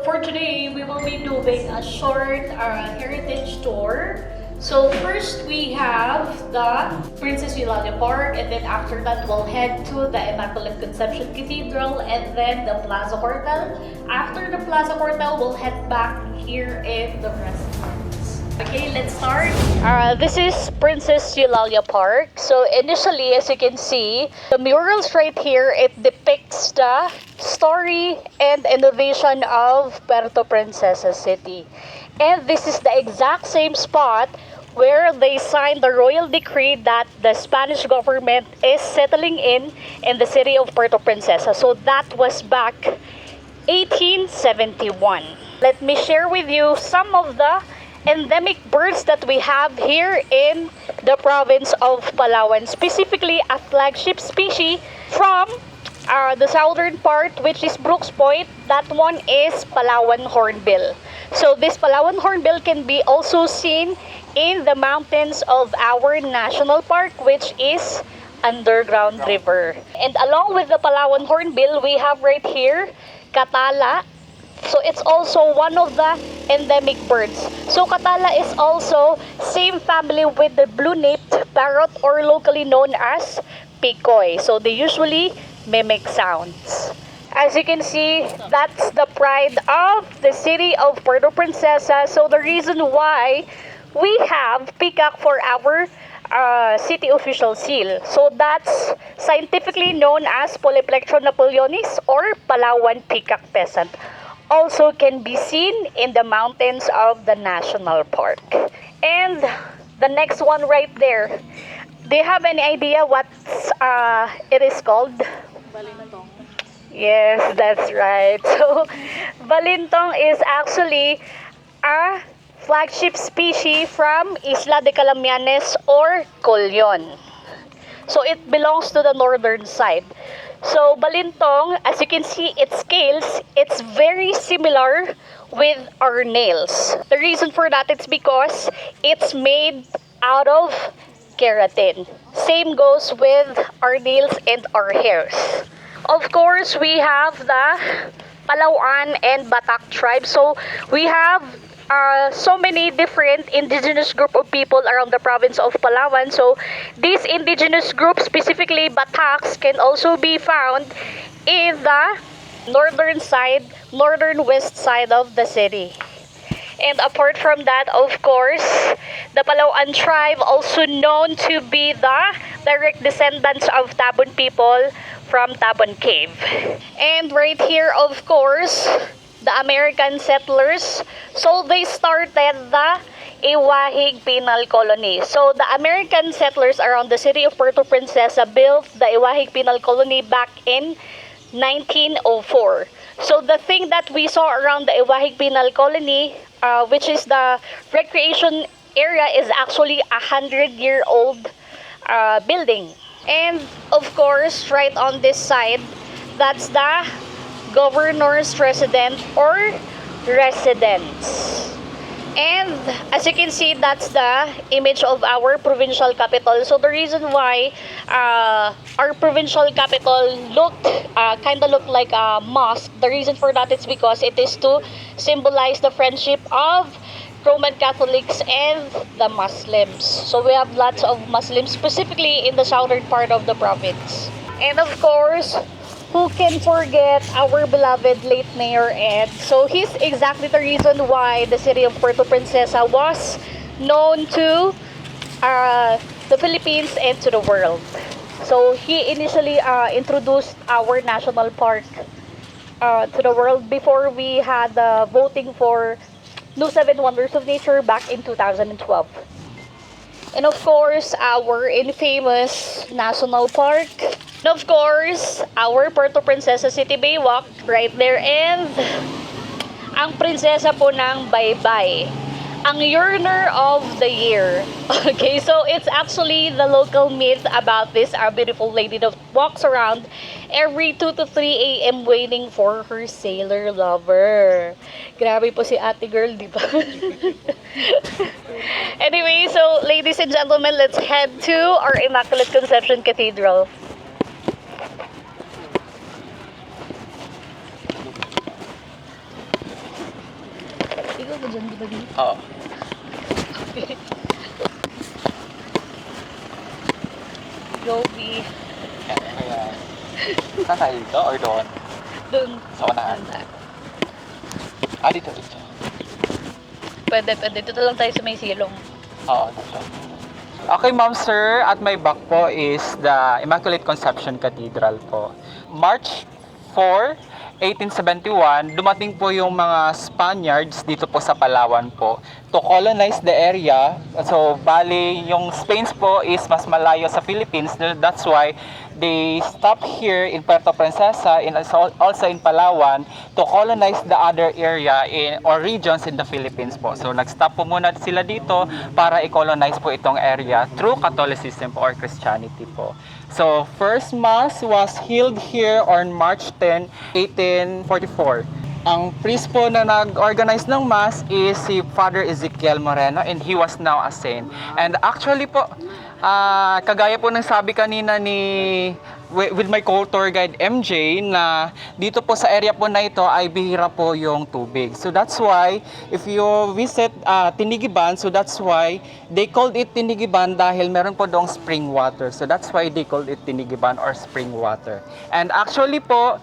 For today, we will be doing a short heritage tour. So first we have the Princess Eulalia Park, and then after that we'll head to the Immaculate Conception Cathedral and then the Plaza Cortal. After the Plaza Cortal, we'll head back here in the restaurants. Okay, let's start. This is Princess Eulalia Park. So initially, as you can see, the murals right here, it depicts the story and innovation of Puerto Princesa City. And this is the exact same spot where they signed the royal decree that the Spanish government is settling in the city of Puerto Princesa. So that was back 1871. Let me share with you some of the endemic birds that we have here in the province of Palawan, specifically a flagship species from the southern part, which is Brooks Point. That one is Palawan hornbill. So this Palawan hornbill can be also seen in the mountains of our national park, which is Underground River. And along with the Palawan hornbill, we have right here Katala. So it's also one of the endemic birds. So Katala is also same family with the blue-naped parrot, or locally known as Picoy. So they usually mimic sounds. As you can see, that's the pride of the city of Puerto Princesa. So the reason why we have peacock for our city official seal. So that's scientifically known as Polyplectron napoleonis, or Palawan peacock pheasant. Also can be seen in the mountains of the national park. And the next one right there, do you have any idea what it is called? Balintong. Yes, that's right. So, balintong is actually a flagship species from Isla de Calamianes or Colyon. So, it belongs to the northern side. So, balintong, as you can see, its scales, it's very similar with our nails. The reason for that is because it's made out of keratin. Same goes with our nails and our hairs. Of course, we have the Palauan and Batak tribe. So we have so many different indigenous group of people around the province of Palawan. So these indigenous groups, specifically Bataks, can also be found in the northern side, northern west side of the city. And apart from that, of course, the Palauan tribe, also known to be the direct descendants of Tabon people from Tabon Cave. And right here, of course, the American settlers. So they started the Iwahig Penal Colony. So the American settlers around the city of Puerto Princesa built the Iwahig Penal Colony back in 1904. So the thing that we saw around the Iwahig Penal Colony, which is the recreation area, is actually 100-year-old building. And of course, right on this side, that's the governor's residence or residence. And as you can see, that's the image of our provincial capital. So the reason why our provincial capital kind of looked like a mosque, the reason for that is because it is to symbolize the friendship of Roman Catholics and the Muslims. So we have lots of Muslims, specifically in the southern part of the province. And of course, who can forget our beloved late Mayor Ed? So he's exactly the reason why the city of Puerto Princesa was known to the Philippines and to the world. So he initially introduced our national park to the world before we had voting for new 7 Wonders of Nature back in 2012. And of course, our infamous national park. And of course, our Puerto Princesa City Baywalk right there. And ang prinsesa po ng Baybay, ang yearner of the year. Okay, so it's actually the local myth about this beautiful lady that walks around every 2 to 3 a.m. waiting for her sailor lover. Grabe po si ate girl, di ba? Anyway, so ladies and gentlemen, let's head to our Immaculate Conception Cathedral. ba dyan, di ba dito? Oo. Gobi. Kaya, saan tayo dito or doon? Doon. Sa unahan? Dito. Pwede. Dito lang tayo sa may silong. Oo, dito. Okay, ma'am, sir. At my back po is the Immaculate Conception Cathedral po. March 4, 1871, dumating po yung mga Spaniards dito po sa Palawan po to colonize the area. So, bali, yung Spain po is mas malayo sa Philippines. That's why they stopped here in Puerto Princesa and also in Palawan to colonize the other area or regions in the Philippines po. So, nag-stop po muna sila dito para i-colonize po itong area through Catholicism or Christianity po. So, first mass was held here on March 10, 1844. Ang priest po na nag-organize ng mass is si Father Ezekiel Moreno, and he was now a saint. And actually po, kagaya po ng sabi kanina with my co-tour guide MJ, na dito po sa area po na ito ay bihira po yung tubig. So that's why if you visit Tinigiban, so that's why they called it Tinigiban dahil meron po doong spring water. So that's why they called it Tinigiban or spring water. And actually po,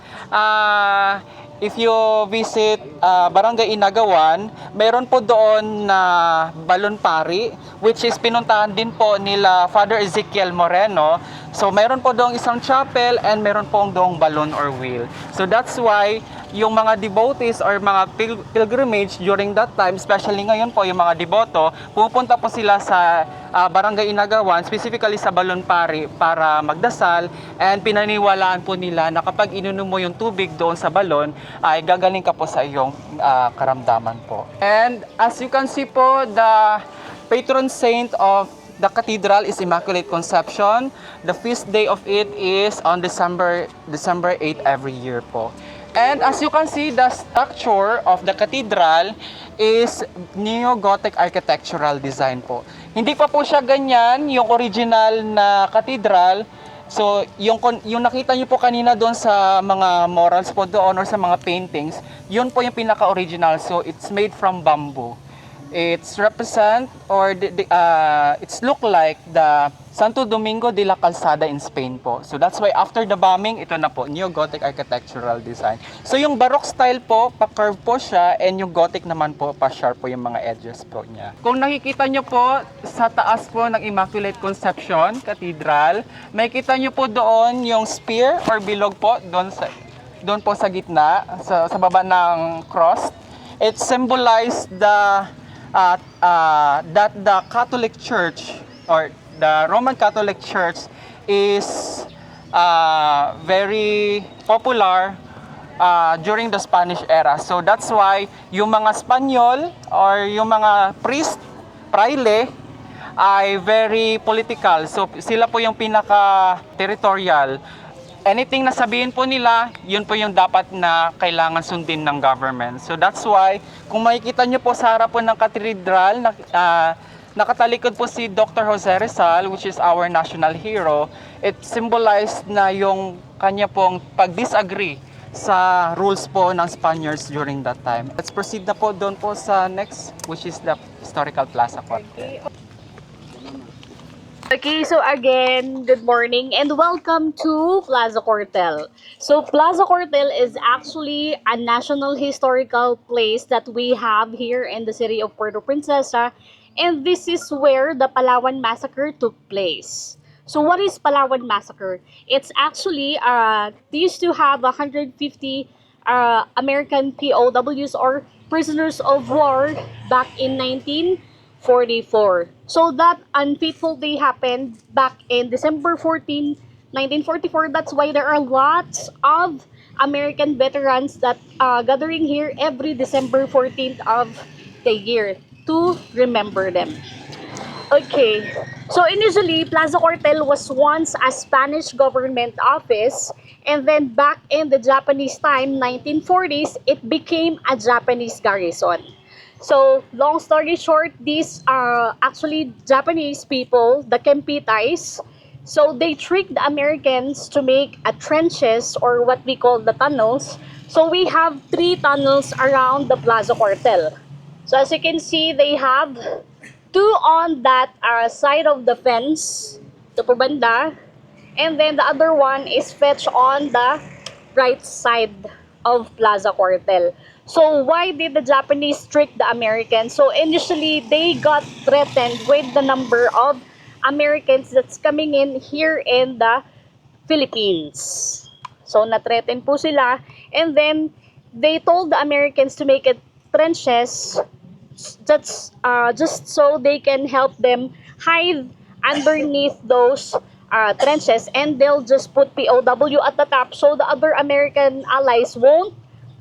if you visit Barangay Inagawan, meron po doon na balon pari, which is pinuntahan din po nila Father Ezekiel Moreno. So meron po doong isang chapel and meron po doong balon or wheel. So that's why yung mga devotees or mga pilgrimage during that time, especially ngayon po yung mga deboto, pupunta po sila sa Barangay Inagawan, specifically sa Balon Pari para magdasal, and pinaniwalaan po nila na kapag ininom mo yung tubig doon sa balon, ay gagaling ka po sa iyong karamdaman po. And as you can see po, the patron saint of the cathedral is Immaculate Conception. The feast day of it is on December 8 every year po. And as you can see, the structure of the cathedral is neo-Gothic architectural design po. Hindi pa po siya ganyan, yung original na cathedral. So, yung nakita niyo po kanina doon sa mga murals po doon or sa mga paintings, yun po yung pinaka-original. So, it's made from bamboo. It's represent or it's look like the Santo Domingo de la Calzada in Spain po. So that's why after the bombing, ito na po, neo-Gothic architectural design. So yung Baroque style po, pa-curve po siya, and yung Gothic naman po, pa-sharp po yung mga edges po niya. Kung nakikita nyo po sa taas po ng Immaculate Conception Cathedral, may kita nyo po doon yung spear or bilog po, doon po sa gitna, sa baba ng cross. It symbolized that the Catholic Church or the Roman Catholic Church is very popular during the Spanish era. So that's why yung mga Spanyol or yung mga priest, praile, ay very political. So sila po yung pinaka-territorial. Anything na sabihin po nila, yun po yung dapat na kailangan sundin ng government. So that's why, kung makikita nyo po sa harap po ng katedral, nakatalikod po si Dr. Jose Rizal, which is our national hero. It symbolized na yung kanya pong pag-disagree sa rules po ng Spaniards during that time. Let's proceed na po doon po sa next, which is the Historical Plaza Cuartel. Okay, so again, good morning and welcome to Plaza Cuartel. So Plaza Cuartel is actually a national historical place that we have here in the city of Puerto Princesa, and this is where the Palawan Massacre took place. So what is Palawan Massacre? It's actually, they used to have 150 American POWs or prisoners of war back in 1944. So that unfaithful day happened back in December 14, 1944. That's why there are lots of American veterans that gathering here every December 14th of the year to remember them. Okay, so initially Plaza Cuartel was once a Spanish government office, and then back in the Japanese time, 1940s, it became a Japanese garrison. So, long story short, these are actually Japanese people, the Kempitais. So, they tricked the Americans to make trenches or what we call the tunnels. So, we have 3 tunnels around the Plaza Cuartel. So as you can see, they have two on that side of the fence, to po banda, and then the other one is fetched on the right side of Plaza Cuartel. So why did the Japanese trick the Americans? So initially, they got threatened with the number of Americans that's coming in here in the Philippines. So na-threaten po sila, and then they told the Americans to make it trenches, that's just so they can help them hide underneath those trenches, and they'll just put POW at the top so the other American allies won't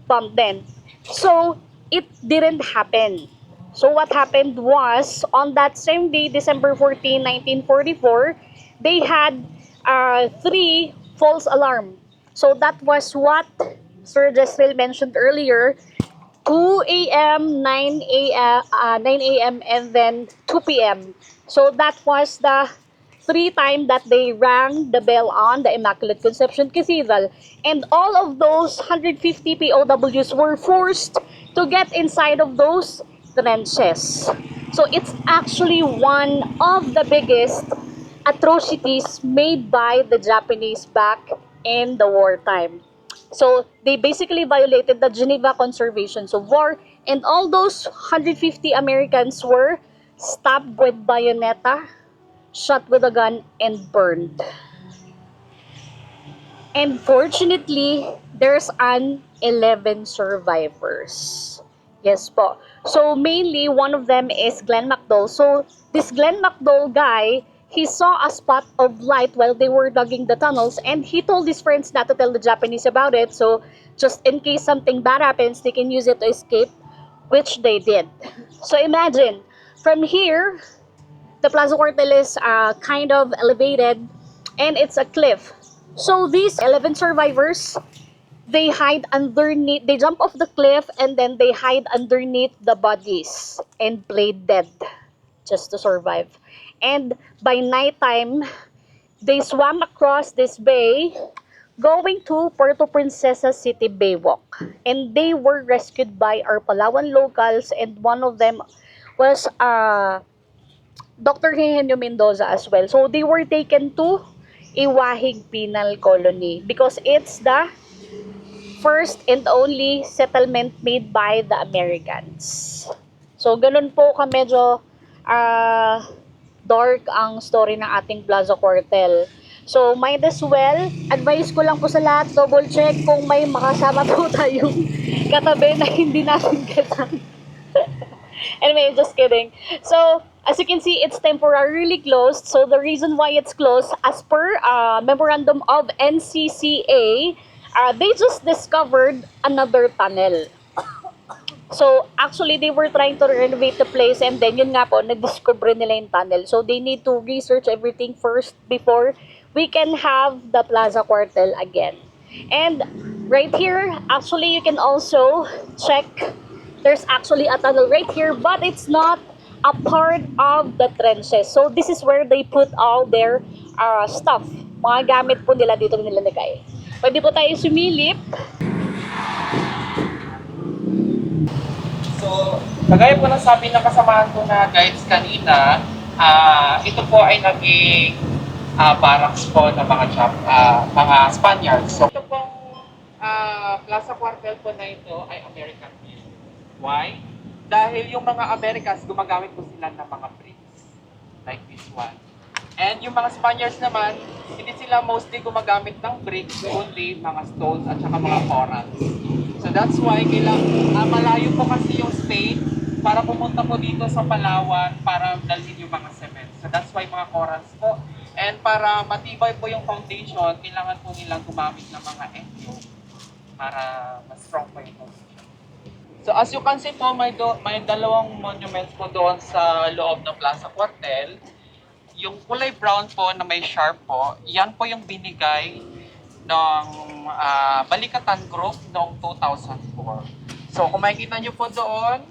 bomb them. So it didn't happen. So what happened was, on that same day, December 14, 1944, they had three false alarm. So that was what Sir Jesril mentioned earlier: 2 a.m., 9 a.m., and then 2 p.m. So that was the three time that they rang the bell on the Immaculate Conception Cathedral. And all of those 150 POWs were forced to get inside of those trenches. So it's actually one of the biggest atrocities made by the Japanese back in the wartime. So they basically violated the Geneva Conservations of War, and all those 150 Americans were stabbed with bayoneta, shot with a gun, and burned. And fortunately, there's an 11 survivors. Yes po. So mainly, one of them is Glenn McDowell. So this Glenn McDowell guy, he saw a spot of light while they were digging the tunnels, and he told his friends not to tell the Japanese about it, so just in case something bad happens, they can use it to escape, which they did. So imagine, from here, the Plaza Cuartel is kind of elevated, and it's a cliff. So these 11 survivors, they hide underneath, they jump off the cliff, and then they hide underneath the bodies and played dead just to survive. And by nighttime, they swam across this bay going to Puerto Princesa City Baywalk. And they were rescued by our Palawan locals, and one of them was Dr. Eugenio Mendoza as well. So they were taken to Iwahig Penal Colony because it's the first and only settlement made by the Americans. So ganun po ka medyo dark ang story ng ating Plaza Cuartel. So might as well, advice ko lang po sa lahat, double check kung may makasama po tayong katabi na hindi natin kasama. Anyway, just kidding. So, as you can see, it's temporarily closed. So, the reason why it's closed, as per memorandum of NCCA, they just discovered another tunnel. So, actually, they were trying to renovate the place, and then yun nga po, nag-discover nila yung tunnel. So, they need to research everything first before we can have the Plaza Cuartel again. And right here, actually, you can also check. There's actually a tunnel right here, but it's not a part of the trenches. So, this is where they put all their stuff. Mga gamit po nila dito nilalagay. Pwede po tayo sumilip. So, kagaya po ng sabi ng kasamahan ko na guides kanina, ito po ay naging barracks po ng mga Spaniards. So, ito pong Plaza Cuartel po na ito ay American made. Why? Dahil yung mga Americans, gumagamit po sila ng mga bricks. Like this one. And yung mga Spaniards naman, hindi sila mostly gumagamit ng bricks, kundi mga stones at saka mga corals. So that's why malayo po kasi yung state para pumunta po dito sa Palawan para dalhin yung mga cement. So that's why mga corals po. And para matibay po yung foundation, kailangan po nilang gumamit ng mga engyo para mas strong po yung foundation. So as you can see po, may dalawang monuments po doon sa loob ng Plaza Cuartel. Yung kulay brown po na may sharp po, yan po yung binigay ng Balikatan Group noong 2004. So kung makikita nyo po doon,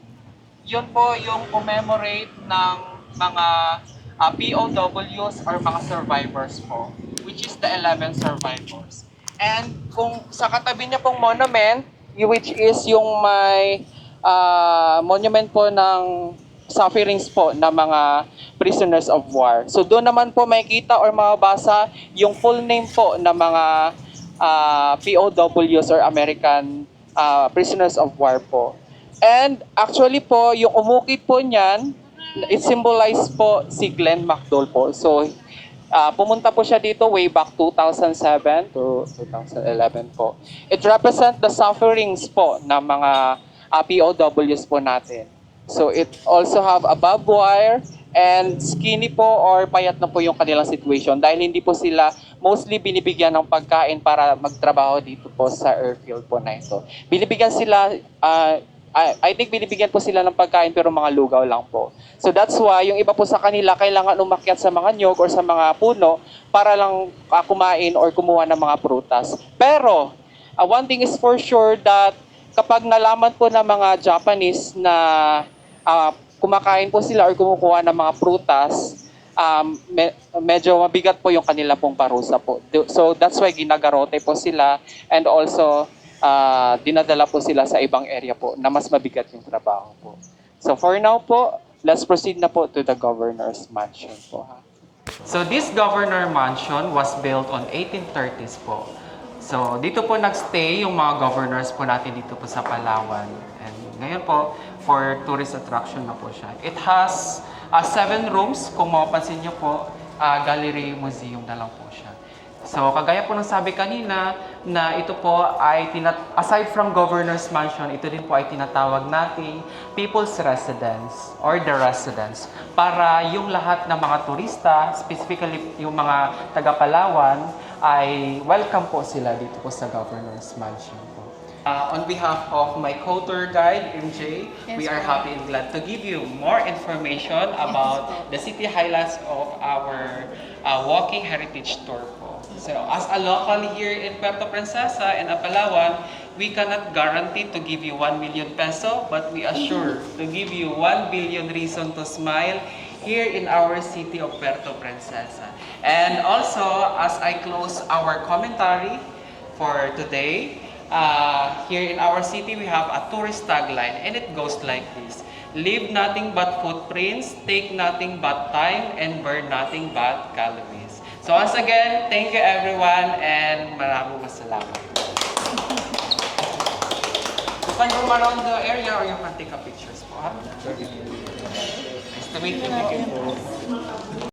yun po yung commemorate ng mga POWs or mga survivors po, which is the 11 survivors. And kung sa katabi niya pong monument, which is yung may monument po ng sufferings po ng mga prisoners of war. So doon naman po makikita or mababasa yung full name po ng mga POWs or American prisoners of war po. And actually po, yung umukit po niyan, it symbolized po si Glenn MacDowell po. So pumunta po siya dito way back 2007 to 2011 po. It represents the sufferings po ng mga POWs po natin. So it also have a barbed wire and skinny po or payat na po yung kanilang situation dahil hindi po sila mostly binibigyan ng pagkain para magtrabaho dito po sa airfield po na ito. Binibigyan sila, I think binibigyan po sila ng pagkain pero mga lugaw lang po. So that's why yung iba po sa kanila kailangan umakyat sa mga nyog or sa mga puno para lang kumain or kumuha ng mga prutas. Pero one thing is for sure that kapag nalaman po ng mga Japanese na kumakain po sila or kumukuha ng mga prutas, medyo mabigat po yung kanila pong parusa po. So that's why ginagarote po sila and also dinadala po sila sa ibang area po na mas mabigat yung trabaho po. So for now po, let's proceed na po to the governor's mansion po. So this governor mansion was built on 1830s po. So dito po nagstay yung mga governors po natin dito po sa Palawan. And ngayon po, for tourist attraction na po siya. It has 7 rooms. Kung mapapansin nyo po, gallery museum na lang po siya. So, kagaya po ng sabi kanina, na ito po ay, aside from Governor's Mansion, ito din po ay tinatawag nating People's Residence or The Residence. Para yung lahat ng mga turista, specifically yung mga taga-Palawan, ay welcome po sila dito po sa Governor's Mansion po. On behalf of my co-tour guide, MJ, we are happy and glad to give you more information about the city highlights of our walking heritage tour po. So, as a local here in Puerto Princesa and Palawan, we cannot guarantee to give you 1 million peso, but we assure to give you 1 billion reason to smile here in our city of Puerto Princesa. And also, as I close our commentary for today, here in our city, we have a tourist tagline, and it goes like this: leave nothing but footprints, take nothing but time, and burn nothing but calories. So once again, thank you everyone, and maraming salamat. You can roam around the area or you can take a pictures po. Nice to meet you.